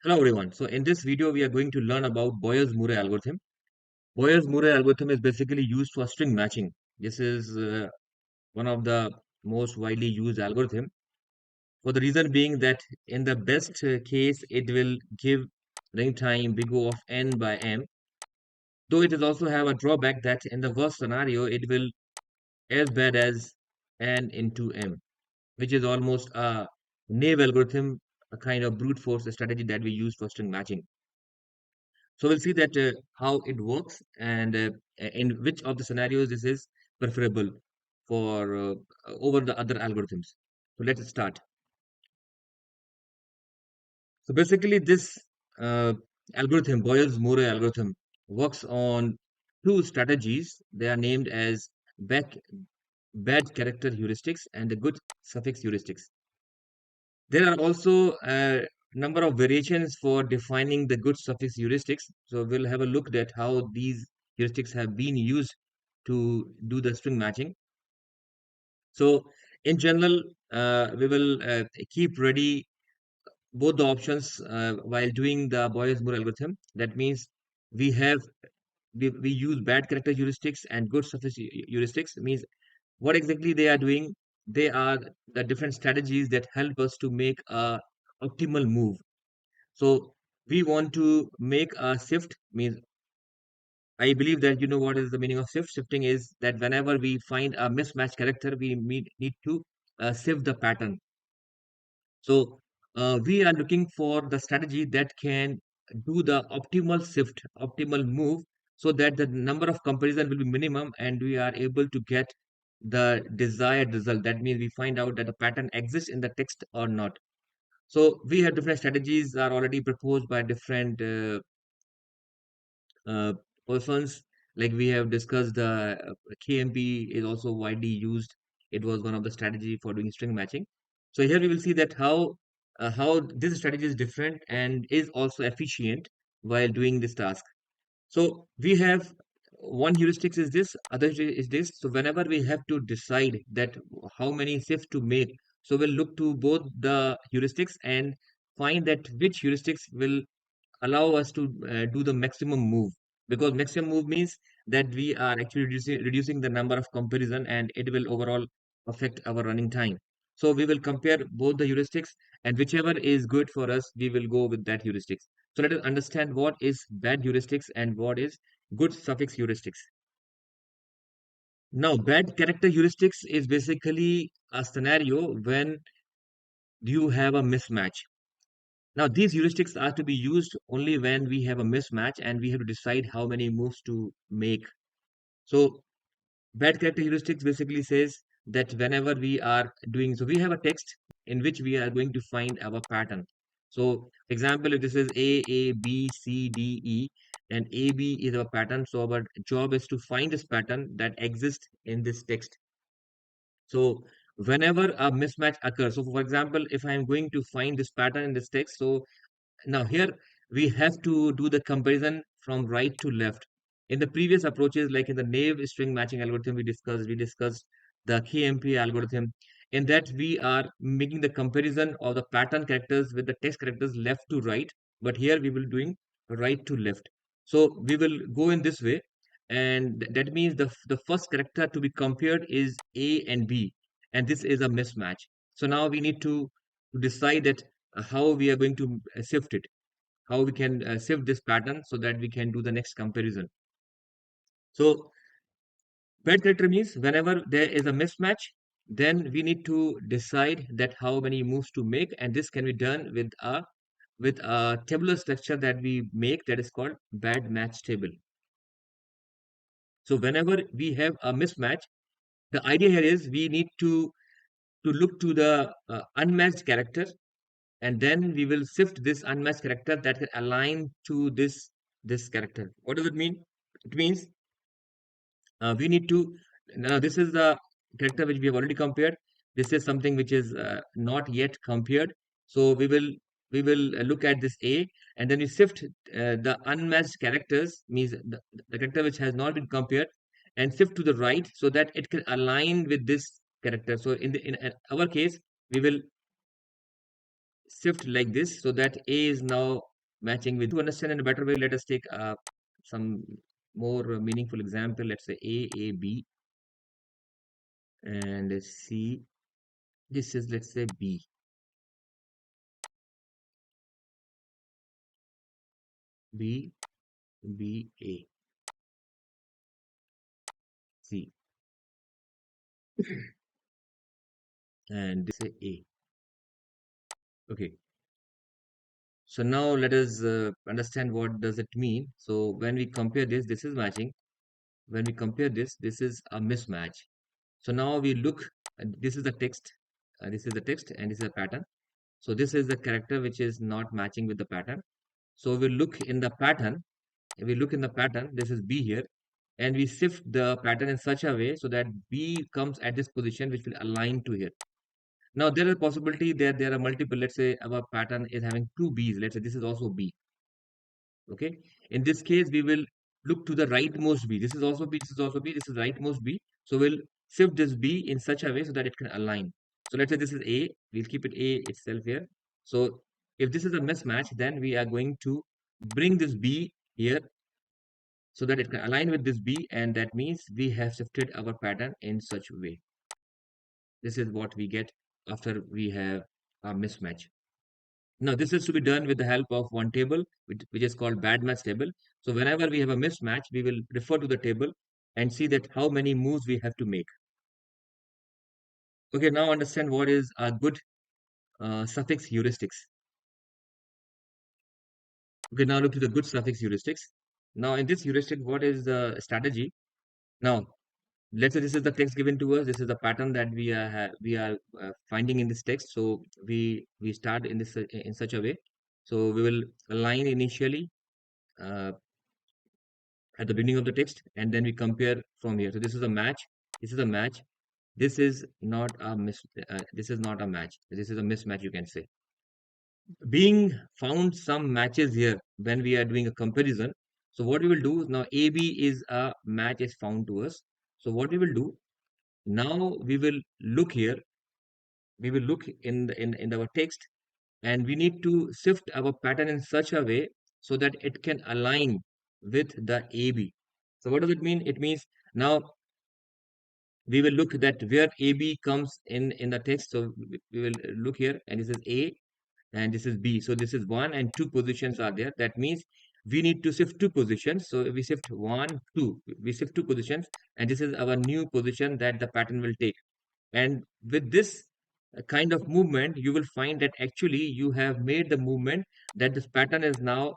Hello everyone. So in this video, we are going to learn about Boyers-Murray algorithm. Boyers-Murray algorithm is basically used for string matching. This is one of the most widely used algorithm for the reason being that in the best case, it will give running time big O of n by m. Though it will also have a drawback that in the worst scenario, it will as bad as n into m, which is almost a naive algorithm, a kind of brute force strategy that we use for string matching. So we'll see that how it works and in which of the scenarios this is preferable for over the other algorithms. So let's start. So basically, this uh, algorithm, Boyers-Murray algorithm, works on two strategies. They are named as back, bad character heuristics and the good suffix heuristics. There are also a number of variations for defining the good suffix heuristics. So we'll have a look at how these heuristics have been used to do the string matching. So in general, we will keep ready both the options while doing the Boyers-Moore algorithm. That means we have we use bad character heuristics and good suffix heuristics. Means what exactly they are doing? They are the different strategies that help us to make a optimal move. So we want to make a shift. Means I believe that you know what is the meaning of shift. Shifting is that whenever we find a mismatched character, we need to shift the pattern. So we are looking for the strategy that can do the optimal shift, optimal move, so that the number of comparison will be minimum and we are able to get the desired result. That means we find out that the pattern exists in the text or not. So we have different strategies are already proposed by different uh, persons. Like we have discussed, the KMP is also widely used. It was one of the strategy for doing string matching. So here we will see that how this strategy is different and is also efficient while doing this task. So we have one heuristics is this, other is this. So whenever we have to decide that how many shifts to make, so we'll look to both the heuristics and find that which heuristics will allow us to do the maximum move, because maximum move means that we are actually reducing the number of comparison and it will overall affect our running time. So we will compare both the heuristics, and whichever is good for us we will go with that heuristics. So let us understand what is bad heuristics and what is good suffix heuristics. Now bad character heuristics is basically a scenario when you have a mismatch. Now, these heuristics are to be used only when we have a mismatch and we have to decide how many moves to make. So, bad character heuristics basically says that whenever we are doing, so we have a text in which we are going to find our pattern. So, example, if this is A, B, C, D, E, and A, B is our pattern. So, our job is to find this pattern that exists in this text. So, whenever a mismatch occurs, so for example, if I am going to find this pattern in this text, so now here we have to do the comparison from right to left. In the previous approaches, like in the naive string matching algorithm we discussed the KMP algorithm. In that we are making the comparison of the pattern characters with the text characters left to right. But here we will doing right to left. So we will go in this way, and that means the first character to be compared is A and B, and this is a mismatch. So now we need to decide that how we are going to shift it, how we can shift this pattern so that we can do the next comparison. So bad character means whenever there is a mismatch, then we need to decide that how many moves to make, and this can be done with a tabular structure that we make that is called bad match table. So whenever we have a mismatch, the idea here is we need to look to the unmatched character, and then we will shift this unmatched character that can align to this character. What does it mean? It means we need to, now this is the character which we have already compared. This is something which is not yet compared. So we will look at this A, and then we shift the unmatched characters, means the character which has not been compared, and shift to the right so that it can align with this character. So in our case, we will shift like this so that A is now matching with. To understand in a better way, let us take some more meaningful example. Let's say A, B, and C. This is, let's say, B, B, B, A, C, and this is A. Okay. So now let us understand what does it mean. So when we compare this, this is matching. When we compare this, this is a mismatch. So now we look, this is the text, this is the text, and this is a pattern. So this is the character which is not matching with the pattern. So we look in the pattern, we look in the pattern, this is B here, and we shift the pattern in such a way so that B comes at this position which will align to here. Now there is a possibility that there are multiple, let's say our pattern is having two B's, let's say this is also B. Okay, in this case we will look to the rightmost B. This is also B, this is also B, this is rightmost B. So we'll shift this B in such a way so that it can align. So let's say this is A, we'll keep it A itself here. So if this is a mismatch, then we are going to bring this B here so that it can align with this B, and that means we have shifted our pattern in such a way. This is what we get after we have a mismatch. Now, this is to be done with the help of one table, which is called bad match table. So whenever we have a mismatch, we will refer to the table and see that how many moves we have to make. Okay, now understand what is a good suffix heuristics. Okay, now look to the good suffix heuristics. Now, in this heuristic, what is the strategy? Now, let's say this is the text given to us. This is the pattern that we are finding in this text. So we start in this in such a way. So we will align initially uh, at the beginning of the text, and then we compare from here. So this is a match. This is a match. This is not a this is not a match. This is a mismatch, you can say. Being found some matches here when we are doing a comparison. So what we will do now, AB is a match is found to us. So what we will do now, we will look here. We will look in our text, and we need to shift our pattern in such a way so that it can align with the AB. So what does it mean? It means now we will look that where AB comes in the text. So we will look here, and this is A and this is B. So this is one and two positions are there. That means we need to shift two positions. So if we shift one, two, we shift two positions, and this is our new position that the pattern will take. And with this kind of movement, you will find that actually you have made the movement that this pattern is now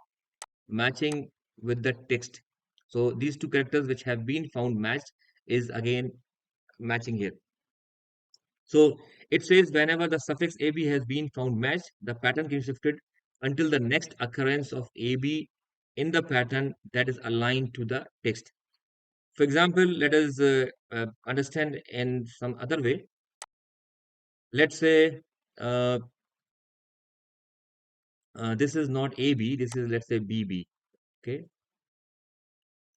matching with the text. So these two characters which have been found matched is again matching here. So it says whenever the suffix AB has been found matched, the pattern can be shifted until the next occurrence of AB in the pattern that is aligned to the text. For example, let us understand in some other way. Let's say uh, this is not AB, this is, let's say, BB. Okay,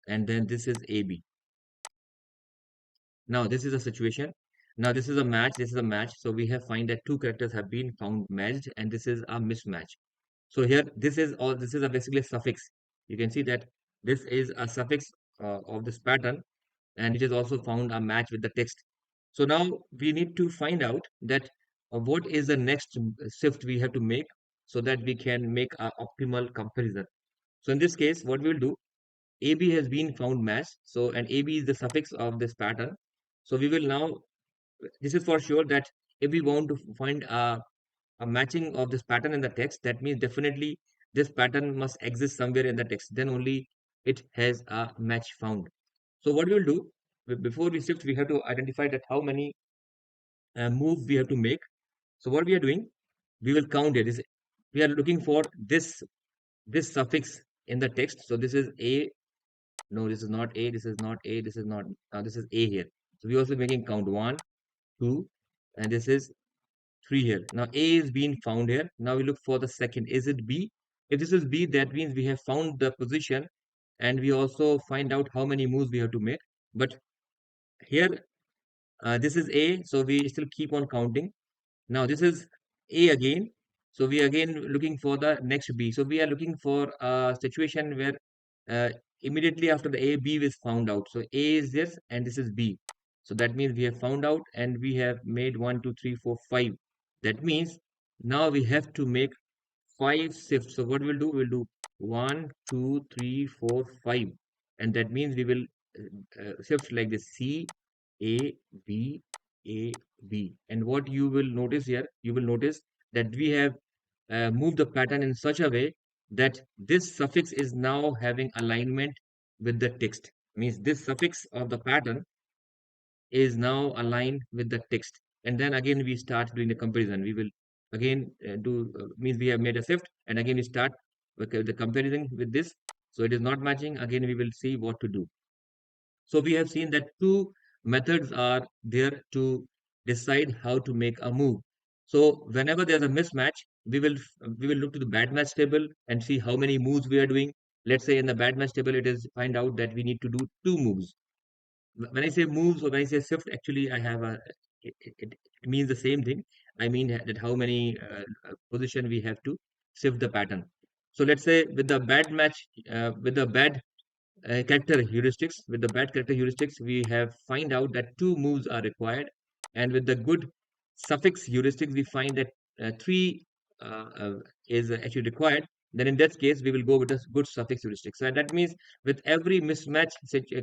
and then this is AB. Now this is a situation. Now this is a match, this is a match. So we have find that two characters have been found matched, and this is a mismatch. So here, this is a basically a suffix. You can see that this is a suffix of this pattern, and it is also found a match with the text. So now we need to find out that what is the next shift we have to make so that we can make a optimal comparison. So in this case, what we will do, AB has been found matched. So, and AB is the suffix of this pattern. So we will now, this is for sure that if we want to find a matching of this pattern in the text, that means definitely this pattern must exist somewhere in the text. Then only it has a match found. So what we will do, before we shift, we have to identify that how many moves we have to make. So what we are doing, we will count it. We are looking for this suffix in the text. So this is A. No, this is not A. This is not A. This is not. This is A here. So we also making count one, two, and this is three here. Now A is being found here. Now we look for the second. Is it B? If this is B, that means we have found the position, and we also find out how many moves we have to make. But here, this is A, so we still keep on counting. Now this is A again. So we again looking for the next B. So we are looking for a situation where uh, immediately after the A, B is found out. So A is this and this is B. So that means we have found out and we have made 1, 2, 3, 4, 5. That means now we have to make 5 shifts. So what we'll do, we'll do 1, 2, 3, 4, 5. And that means we will shift like this: C, A, B, A, B. And what you will notice here, you will notice that we have moved the pattern in such a way that this suffix is now having alignment with the text. Means this suffix of the pattern is now aligned with the text. And then again we start doing the comparison. We will again do means we have made a shift, and again we start with the comparison with this. So it is not matching. Again we will see what to do. So we have seen that two methods are there to decide how to make a move. So whenever there's a mismatch, we will look to the bad match table and see how many moves we are doing. Let's say in the bad match table, it is find out that we need to do two moves. When I say moves or when I say shift, actually I have a it means the same thing. I mean that how many position we have to shift the pattern. So let's say with the bad match, with the bad character heuristics, with the bad character heuristics, we have find out that two moves are required, and with the good suffix heuristics, we find that three is actually required. Then in that case, we will go with the good suffix heuristics. So that means with every mismatch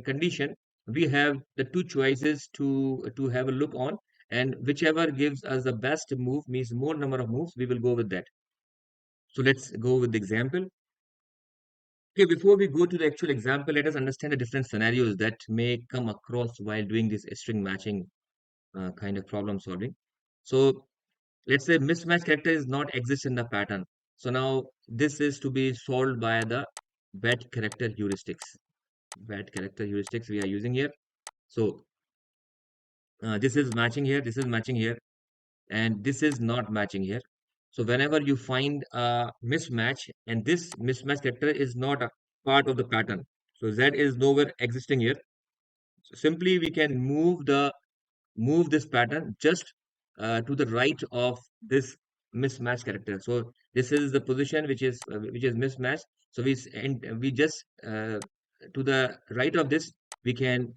condition, we have the two choices to have a look on, and whichever gives us the best move, means more number of moves, we will go with that. So let's go with the example. Okay, before we go to the actual example, let us understand the different scenarios that may come across while doing this string matching kind of problem solving. So let's say mismatch character is not exist in the pattern. So now this is to be solved by the bad character heuristics. Bad character heuristics we are using here. So this is matching here, this is matching here, and this is not matching here. So whenever you find a mismatch and this mismatch character is not a part of the pattern, so Z is nowhere existing here. So simply we can move this pattern just to the right of this mismatch character. So this is the position which is mismatched. So we just to the right of this we can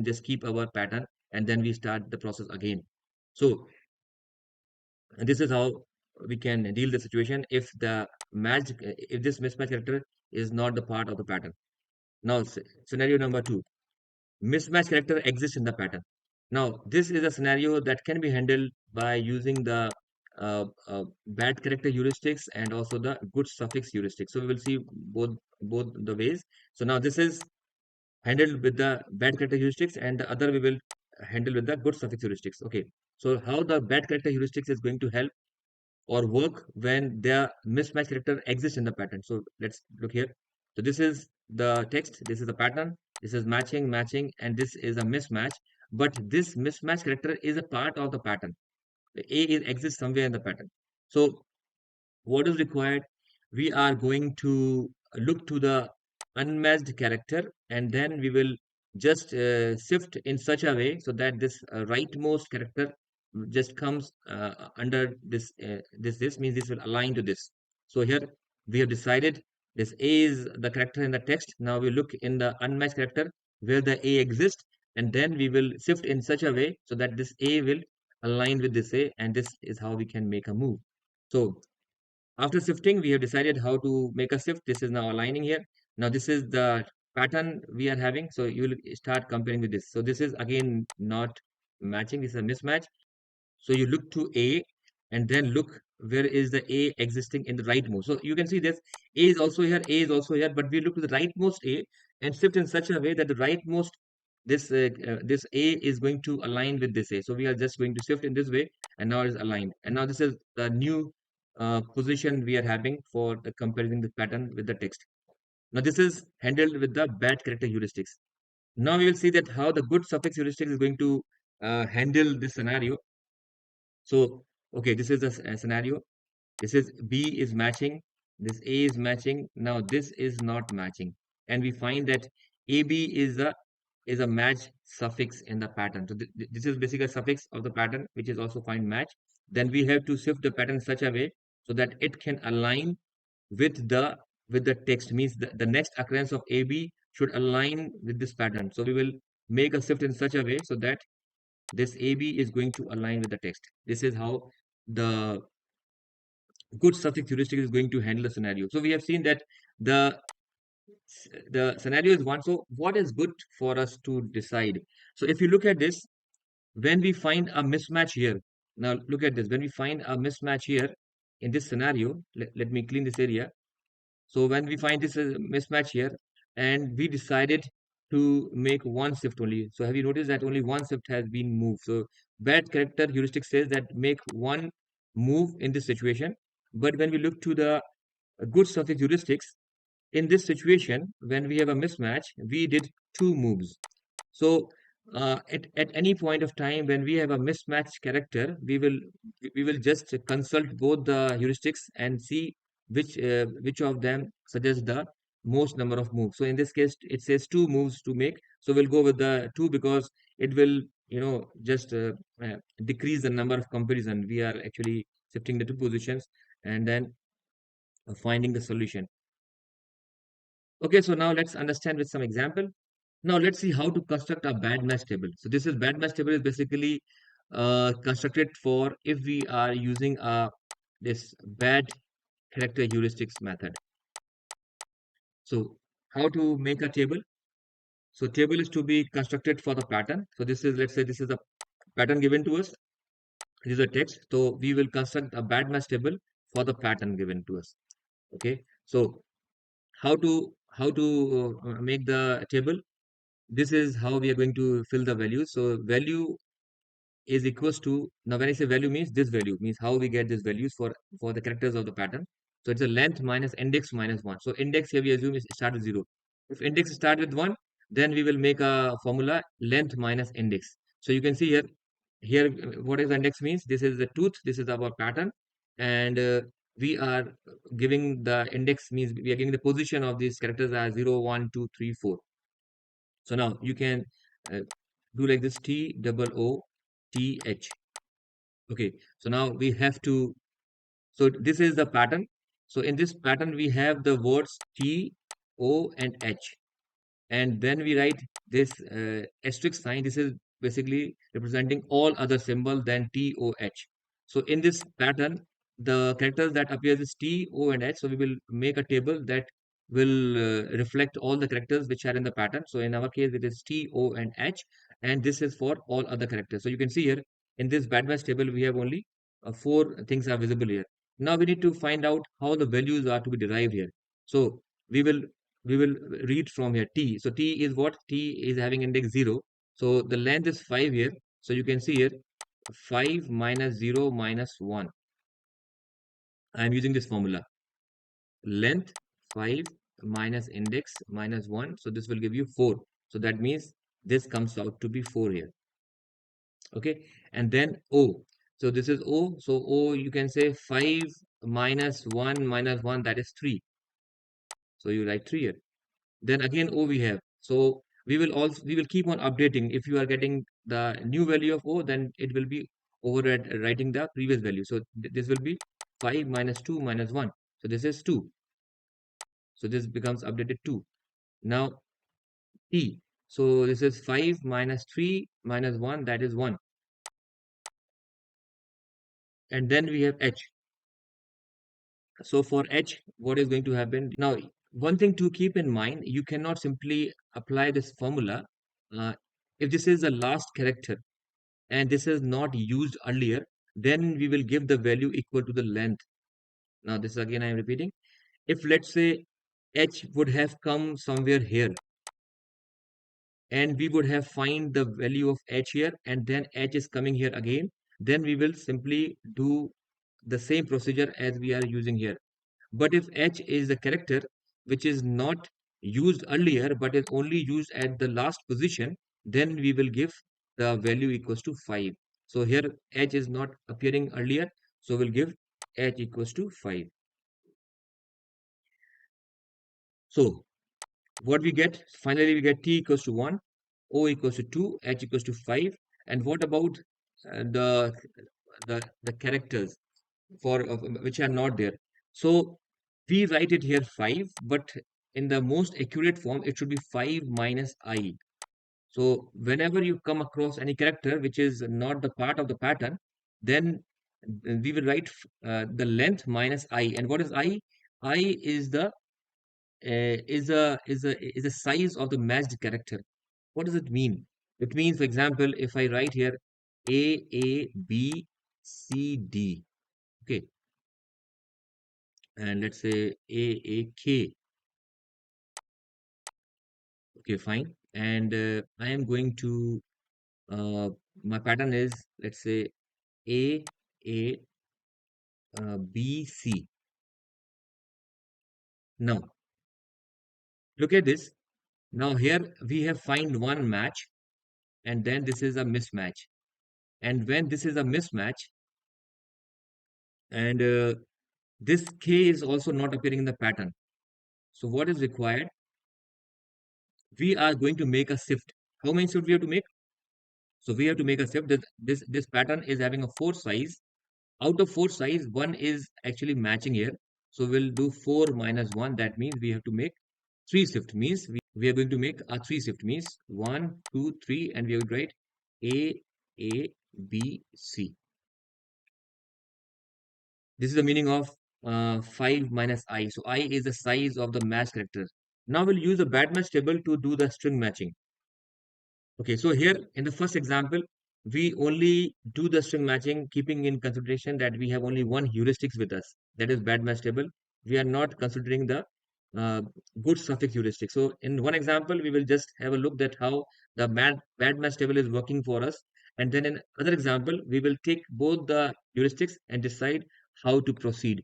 just keep our pattern, and then we start the process again. So and this is how we can deal the situation if this mismatch character is not the part of the pattern. Now, scenario number two, mismatch character exists in the pattern. Now, this is a scenario that can be handled by using the bad character heuristics and also the good suffix heuristics. So we will see both the ways. So now this is handled with the bad character heuristics, and the other we will handle with the good suffix heuristics. Okay. So how the bad character heuristics is going to help or work when their mismatch character exists in the pattern. So let's look here. So this is the text, this is the pattern, this is matching, and this is a mismatch. But this mismatch character is a part of the pattern. The A is exists somewhere in the pattern. So what is required? We are going to look to the unmatched character, and then we will just shift in such a way so that this rightmost character just comes under this means this will align to this. So here we have decided this A is the character in the text. Now we look in the unmatched character where the A exists, and then we will shift in such a way so that this A will align with this A, and this is how we can make a move. So after shifting, we have decided how to make a shift. This is now aligning here. Now this is the pattern we are having. So you will start comparing with this. So this is again not matching. This is a mismatch. So you look to A and then look where is the A existing in the rightmost. So you can see this A is also here, A is also here, but we look to the rightmost A and shift in such a way that the rightmost this A is going to align with this A. So we are just going to shift in this way, and now it is aligned. And now this is the new position we are having for the comparing the pattern with the text. Now this is handled with the bad character heuristics. Now we will see that how the good suffix heuristics is going to handle this scenario. So, okay, this is the scenario. This is B is matching. This A is matching. Now this is not matching, and we find that AB is a match suffix in the pattern. So this is basically a suffix of the pattern, which is also find match. then we have to shift the pattern in such a way so that it can align with the text. Means the next occurrence of AB should align with this pattern. So we will make a shift in such a way so that this AB is going to align with the text. This is how the good suffix heuristic is going to handle the scenario. So we have seen that the the scenario is one. So what is good for us to decide? So if you look at this, when we find a mismatch here, now look at this. When we find a mismatch here in this scenario, let me clean this area. So when we find this mismatch here, and we decided to make one shift only. So have you noticed that only one shift has been moved? So bad character heuristic says that make one move in this situation. But when we look to the good suffix heuristics, in this situation, when we have a mismatch, we did two moves. So at any point of time when we have a mismatched character, we will just consult both the heuristics and see which of them suggests the most number of moves. So in this case, it says two moves to make. So we'll go with the two because it will just decrease the number of comparison. We are actually shifting the two positions and then finding the solution. Okay, so now let's understand with some example. Now let's see how to construct a bad match table. So this is bad match table is basically constructed for if we are using this bad character heuristics method. So how to make a table? So table is to be constructed for the pattern. So this is, let's say this is a pattern given to us. This is a text. So we will construct a bad match table for the pattern given to us. Okay. So how to make the table? This is how we are going to fill the values. So value is equals to, now when I say value means this value means how we get these values for the characters of the pattern. So it's a length minus index minus 1. So index here we assume is start with 0. If index start with 1, then we will make a formula length minus index. So you can see here what is the index means. This is the tooth, this is our pattern, and we are giving the index means we are giving the position of these characters as 0 1 2 3 4. So now you can uh, do like this T double O T H. Okay, so now we have to, so this is the pattern. So in this pattern, we have the words T, O, and H. And then we write this asterisk sign. This is basically representing all other symbols than T, O, H. So in this pattern, the characters that appears is T, O, and H. So we will make a table that will reflect all the characters which are in the pattern. So in our case, it is T, O, and H. And this is for all other characters. So you can see here in this bad match table, we have only four things are visible here. Now we need to find out how the values are to be derived here. So we will we will read from here T. So T is what? T is having index 0. So the length is 5 here. So you can see here 5 minus 0 minus 1. I am using this formula. Length 5 minus index minus 1. So this will give you 4. So that means this comes out to be 4 here. Okay. And then O. So this is O. So O you can say 5 minus 1 that is 3. So you write 3 here. Then again O we have. So we will keep on updating. If you are getting the new value of O, then it will be over at writing the previous value. So this will be 5 minus 2 minus 1. So this is 2. So this becomes updated 2. Now T. So this is 5 minus 3 minus 1, that is 1. And then we have H. So for H, what is going to happen? Now, one thing to keep in mind, you cannot simply apply this formula. Uh, if this is the last character and this is not used earlier, then we will give the value equal to the length. Now, this again I am repeating. If let's say H would have come somewhere here and we would have find the value of H here and then H is coming here again, then we will simply do the same procedure as we are using here. But if H is a character which is not used earlier but is only used at the last position, then we will give the value equals to 5. So here H is not appearing earlier, so we'll give H equals to 5. So what we get, finally we get T equals to 1, O equals to 2, H equals to 5. And what about the the characters for which are not there. So we write it here 5, but in the most accurate form, it should be 5 minus I. So whenever you come across any character which is not the part of the pattern, then we will write the length minus I. And what is I? I is the is a size of the matched character. What does it mean? It means, for example, if I write here A B C D, okay, and let's say AAK, okay, fine. And I am going to my pattern is, let's say, AABC. Now look at this. Now here we have find one match, and then this is a mismatch. And when this is a mismatch, and this K is also not appearing in the pattern. So what is required? We are going to make a shift. How many shift we have to make? So we have to make a shift. This pattern is having a 4 size. Out of 4 size, one is actually matching here. So we'll do 4 minus 1. That means we have to make 3 shift. Means we are going to make a 3 shift. Means 1, 2, 3, and we will write A B C. This is the meaning of 5 minus I. So I is the size of the match character. Now we'll use the bad match table to do the string matching. Okay, so here in the first example, we only do the string matching, keeping in consideration that we have only one heuristics with us, that is bad match table. We are not considering the uh, good suffix heuristic. So in one example, we will just have a look at how the bad match table is working for us. And then in other example, we will take both the heuristics and decide how to proceed.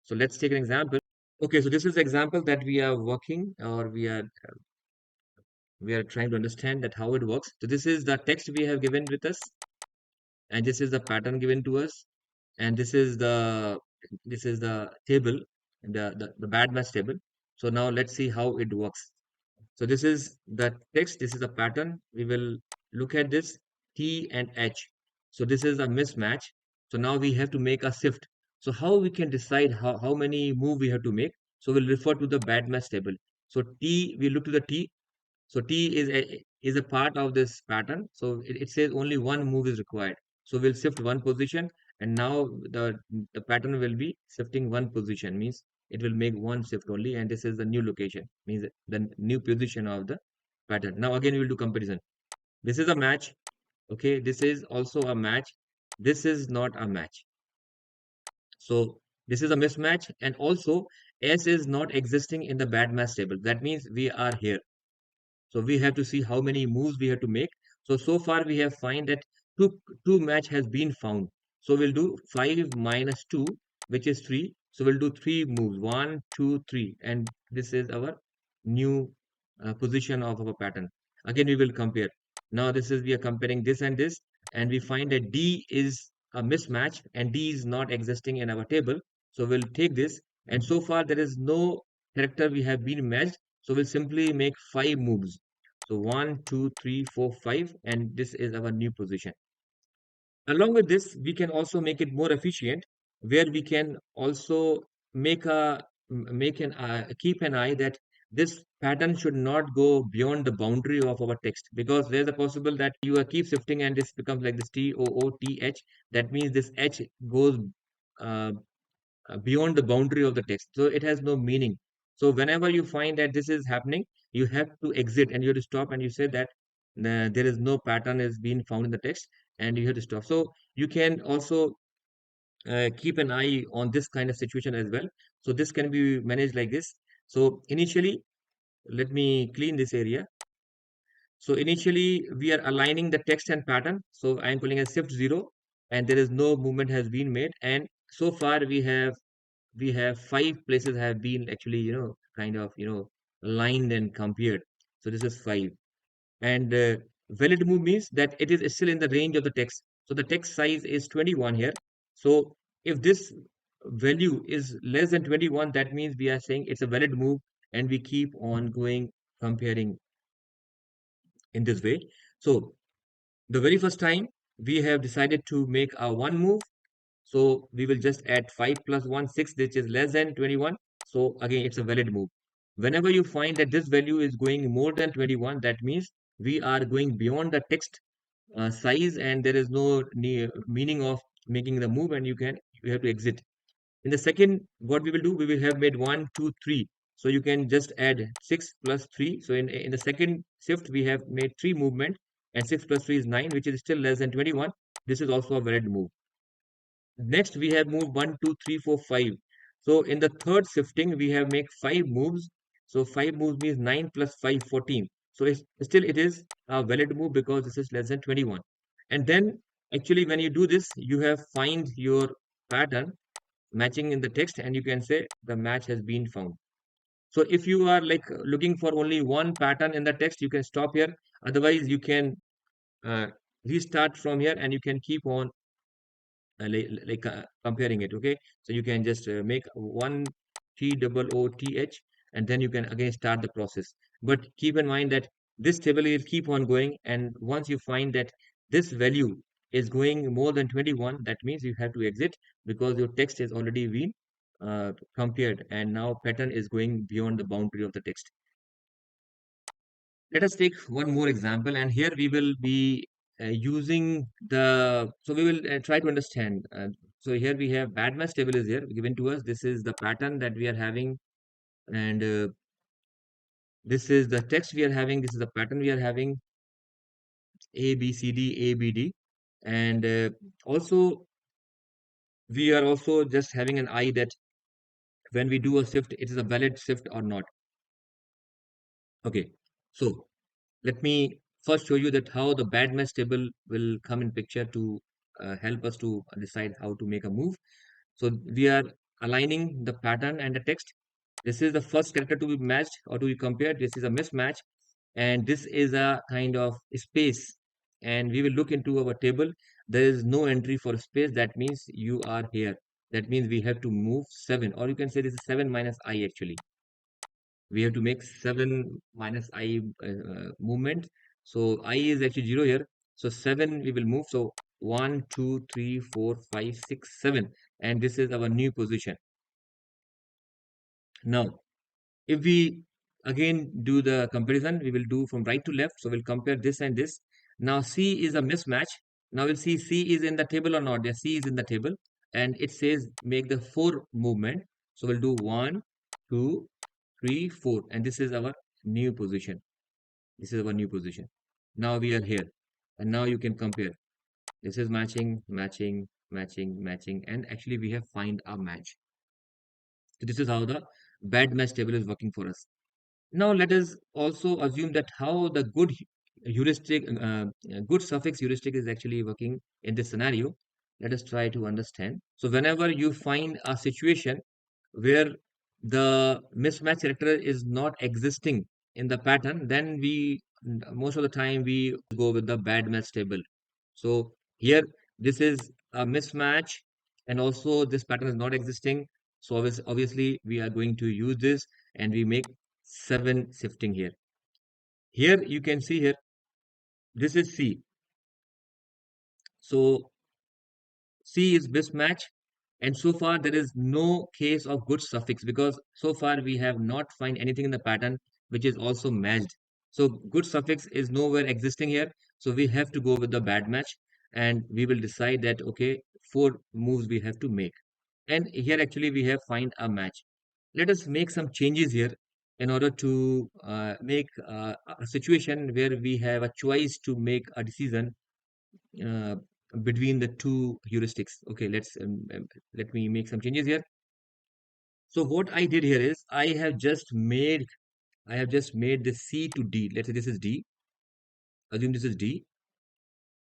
So let's take an example. Okay, so this is the example that we are working, or we are trying to understand that how it works. So this is the text we have given with us, and this is the pattern given to us, and this is the table, the bad match table. So now let's see how it works. So this is the text, this is the pattern. We will look at this T and H. So this is a mismatch. So now we have to make a shift. So how we can decide how many move we have to make? So we'll refer to the bad match table. So T, we look to the T. So T is a part of this pattern. So it says only one move is required. So we'll shift one position, and now the pattern will be shifting one position. Means it will make one shift only, and this is the new location. Means the new position of the pattern. Now again we will do comparison. This is a match. Okay, this is also a match. This is not a match. So this is a mismatch, and also S is not existing in the bad match table. That means we are here. So we have to see how many moves we have to make. So far we have find that two match has been found. So we'll do 5 minus 2, which is 3. So we'll do 3 moves, 1, 2, 3, and this is our new position of our pattern. Again, we will compare. Now this is, we are comparing this and this, and we find that D is a mismatch and D is not existing in our table. So we'll take this, and so far there is no character we have been matched. So we'll simply make 5 moves. So 1, 2, 3, 4, 5, and this is our new position. Along with this, we can also make it more efficient, where we can also make a make an keep an eye that this pattern should not go beyond the boundary of our text, because there's a possible that you keep shifting and this becomes like this TOOTH. That means this H goes uh, beyond the boundary of the text. So it has no meaning. So whenever you find that this is happening, you have to exit and you have to stop and you say that there is no pattern is being found in the text, and you have to stop. So you can also keep an eye on this kind of situation as well. So this can be managed like this. So initially, let me clean this area. So initially we are aligning the text and pattern. So I am calling as shift 0, and there is no movement has been made. And so far we have 5 places have been actually, kind of, aligned and compared. So this is 5. And valid move means that it is still in the range of the text. So the text size is 21 here. So if this value is less than 21, that means we are saying it's a valid move, and we keep on going comparing in this way. So the very first time we have decided to make a one move. So we will just add 5 plus 1, 6, which is less than 21. So again, it's a valid move. Whenever you find that this value is going more than 21, that means we are going beyond the text size and there is no meaning of making the move and you have to exit. In the second, what we will do, we will have made 1, 2, 3. So you can just add 6 plus 3. So in the second shift, we have made 3 movement and 6 plus 3 is 9, which is still less than 21. This is also a valid move. Next, we have moved 1, 2, 3, 4, 5. So in the third shifting, we have make 5 moves. So 5 moves means 9 plus 5, 14. So still it is a valid move because this is less than 21. And then actually when you do this, you have find your pattern matching in the text and you can say the match has been found. So if you are like looking for only one pattern in the text, you can stop here. Otherwise, you can uh, restart from here and you can keep on comparing it. Okay, so you can just make one TOOTH and then you can again start the process. But keep in mind that this table will keep on going, and once you find that this value is going more than 21, that means you have to exit because your text has already been compared and now pattern is going beyond the boundary of the text. Let us take one more example, and here we will be using so we will try to understand. So here we have bad match table is here given to us. This is the pattern that we are having, and this is the text we are having. This is the pattern we are having, A, B, C, D, A, B, D. And also, we are also just having an eye that when we do a shift, it is a valid shift or not. Okay, so let me first show you that how the bad match table will come in picture to help us to decide how to make a move. So we are aligning the pattern and the text. This is the first character to be matched or to be compared. This is a mismatch, and this is a kind of space. And we will look into our table. There is no entry for space. That means you are here. That means we have to move 7, or you can say this is 7 minus I actually. We have to make 7 minus I movement. So I is actually 0 here. So 7 we will move. So 1, 2, 3, 4, 5, 6, 7. And this is our new position. Now, if we again do the comparison, we will do from right to left. So we'll compare this and this. Now C is a mismatch. Now we'll see C is in the table or not. Yeah, C is in the table. And it says make the 4 movement. So we'll do 1, 2, 3, 4. And this is our new position. This is our new position. Now we are here. And now you can compare. This is matching, matching, matching, matching. And actually we have find a match. So this is how the bad match table is working for us. Now let us also assume that how the good suffix heuristic is actually working in this scenario. Let us try to understand. So whenever you find a situation where the mismatch character is not existing in the pattern, then we most of the time we go with the bad match table. So here this is a mismatch and also this pattern is not existing. So obviously we are going to use this and we make 7 shifting here. Here you can see here, this is C. So C is mismatch. And so far there is no case of good suffix because so far we have not find anything in the pattern which is also matched. So good suffix is nowhere existing here. So we have to go with the bad match and we will decide that, okay, 4 moves we have to make. And here actually we have find a match. Let us make some changes here in order to make a situation where we have a choice to make a decision uh, between the two heuristics. Okay, let me make some changes here. So what I did here is I have just made this C to D. Let's say this is D. Assume this is D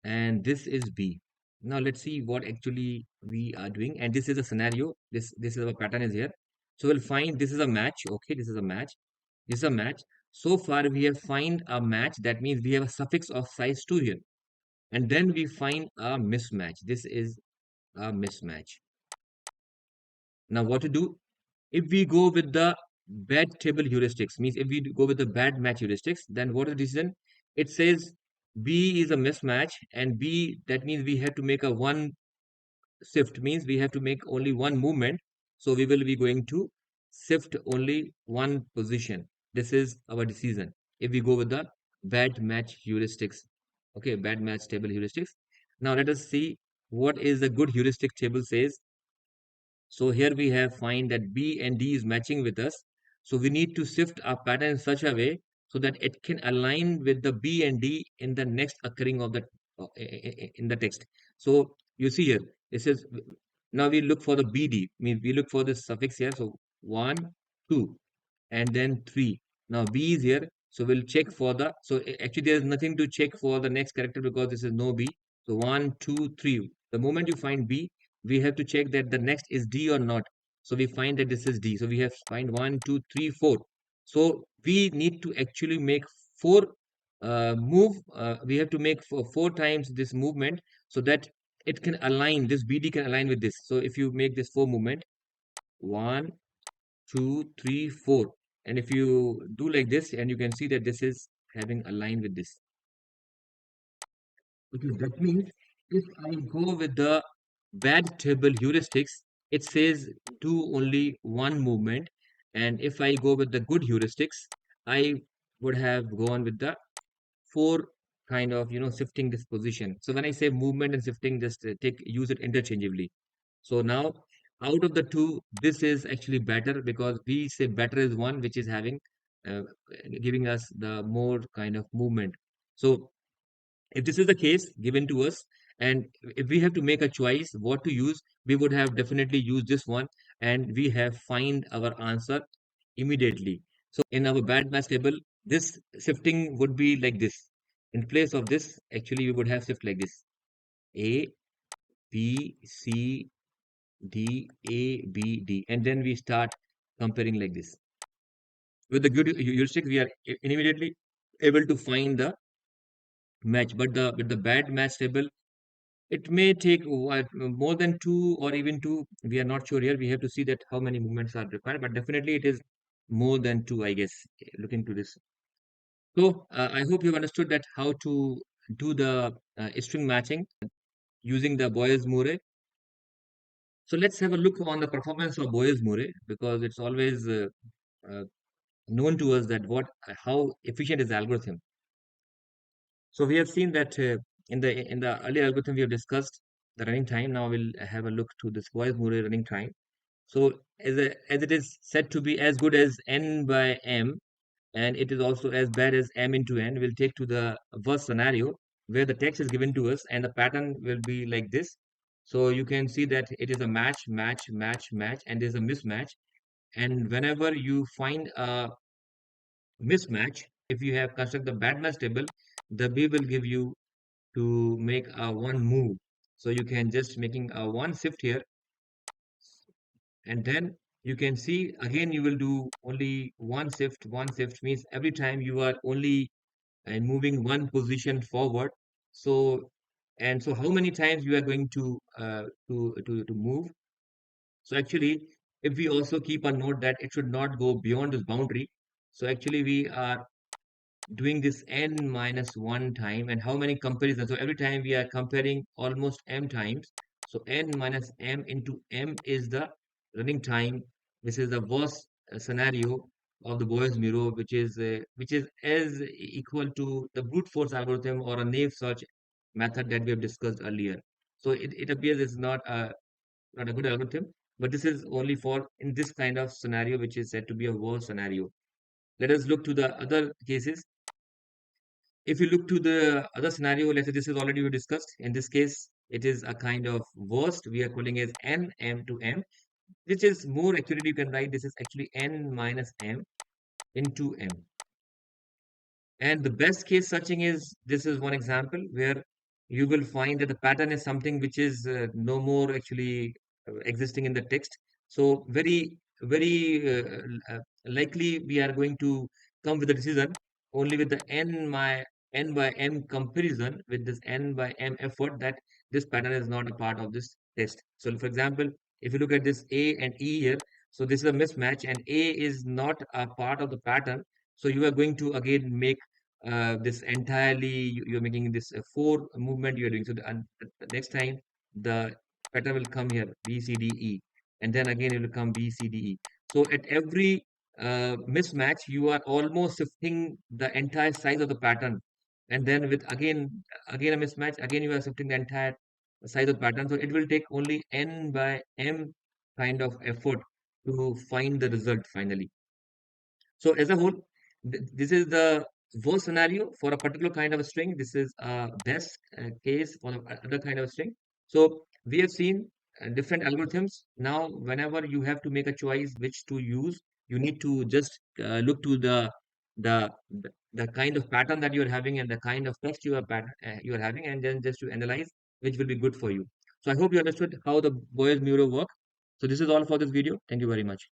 and this is B. Now let's see what actually we are doing. And this is a scenario. This is our pattern is here. So we'll find this is a match. Okay, this is a match. This is a match. So far we have find a match. That means we have a suffix of size 2 here. And then we find a mismatch. This is a mismatch. Now what to do? If we go with the bad table heuristics, means if we go with the bad match heuristics, then what is the decision? It says B is a mismatch, and B, that means we have to make a one shift, means we have to make only one movement. So we will be going to shift only one position. This is our decision. If we go with the bad match heuristics, okay, bad match table heuristics. Now let us see what is the good heuristic table says. So here we have find that B and D is matching with us. So we need to shift our pattern in such a way so that it can align with the B and D in the next occurring of the in the text. So you see here, this is now we look for the BD, means we look for the suffix here. So one, two, and then 3. Now B is here, so we'll check for the, so actually there's nothing to check for the next character because this is no B. So 1, 2, 3. The moment you find B, we have to check that the next is D or not. So we find that this is D. So we have to find 1, 2, 3, 4. So we need to actually make four we have to make four times this movement so that it can align, this BD can align with this. So if you make this four movement, 1, 2, 3, 4. And if you do like this, and you can see that this is having a line with this. Okay, that means if I go with the bad table heuristics, it says do only one movement. And if I go with the good heuristics, I would have gone with the four kind of, shifting this position. So when I say movement and shifting, just use it interchangeably. So now out of the two, this is actually better because we say better is one which is having uh, giving us the more kind of movement. So if this is the case given to us, and if we have to make a choice what to use, we would have definitely used this one, and we have find our answer immediately. So in our bad match table, this shifting would be like this. In place of this, actually we would have shift like this: A, B, C, D, A, B, D, and then we start comparing like this. With the good heuristic, we are immediately able to find the match. But the with the bad match table, it may take what, more than two or even two. We are not sure here. We have to see that how many movements are required. But definitely, it is more than two, I guess. Looking to this. So I hope you've understood that how to do the string matching using the Boyes-Murray. So let's have a look on the performance of Boyes-Murray because it's always uh, known to us that what how efficient is the algorithm. So we have seen that in the earlier algorithm we have discussed the running time. Now we'll have a look to this Boyes-Murray running time. So as it is said to be as good as n by m, and it is also as bad as m into n, we'll take to the worst scenario where the text is given to us and the pattern will be like this. So you can see that it is a match, match, match, match, and there's a mismatch. And whenever you find a mismatch, if you have constructed the bad match table, the B will give you to make a one move. So you can just making a one shift here, and then you can see again you will do only one shift. One shift means every time you are only moving one position forward. So and so how many times you are going to to move. So actually, if we also keep a note that it should not go beyond this boundary. So actually we are doing this n minus 1 time, and how many comparisons. So every time we are comparing almost m times. So n minus m into m is the running time. This is the worst scenario of the Boyes mirror, which is as equal to the brute force algorithm or a naive search method that we have discussed earlier. So it appears it's not a good algorithm, but this is only for in this kind of scenario, which is said to be a worst scenario. Let us look to the other cases. If you look to the other scenario, let's say this is already we discussed. In this case, it is a kind of worst. We are calling as n m to m, which is more accurately you can write this is actually n minus m into m. And the best case searching is this is one example where you will find that the pattern is something which is no more actually existing in the text. So very likely we are going to come with a decision only with the n by m comparison with this n by m effort that this pattern is not a part of this test. So for example, if you look at this A and E here, so this is a mismatch and A is not a part of the pattern. So you are going to again make this entirely, you're making this four movement you're doing. So the next time the pattern will come here, B, C, D, E, and then again it will come B, C, D, E. So at every mismatch, you are almost shifting the entire size of the pattern. And then with again a mismatch, again you are shifting the entire size of the pattern. So it will take only N by M kind of effort to find the result finally. So as a whole, this is the worst scenario for a particular kind of a string. This is a best case for other kind of string. So we have seen different algorithms. Now, whenever you have to make a choice which to use, you need to just look to the the kind of pattern that you are having and the kind of text you are having, and then just to analyze which will be good for you. So I hope you understood how the Boyer's Mural work. So this is all for this video. Thank you very much.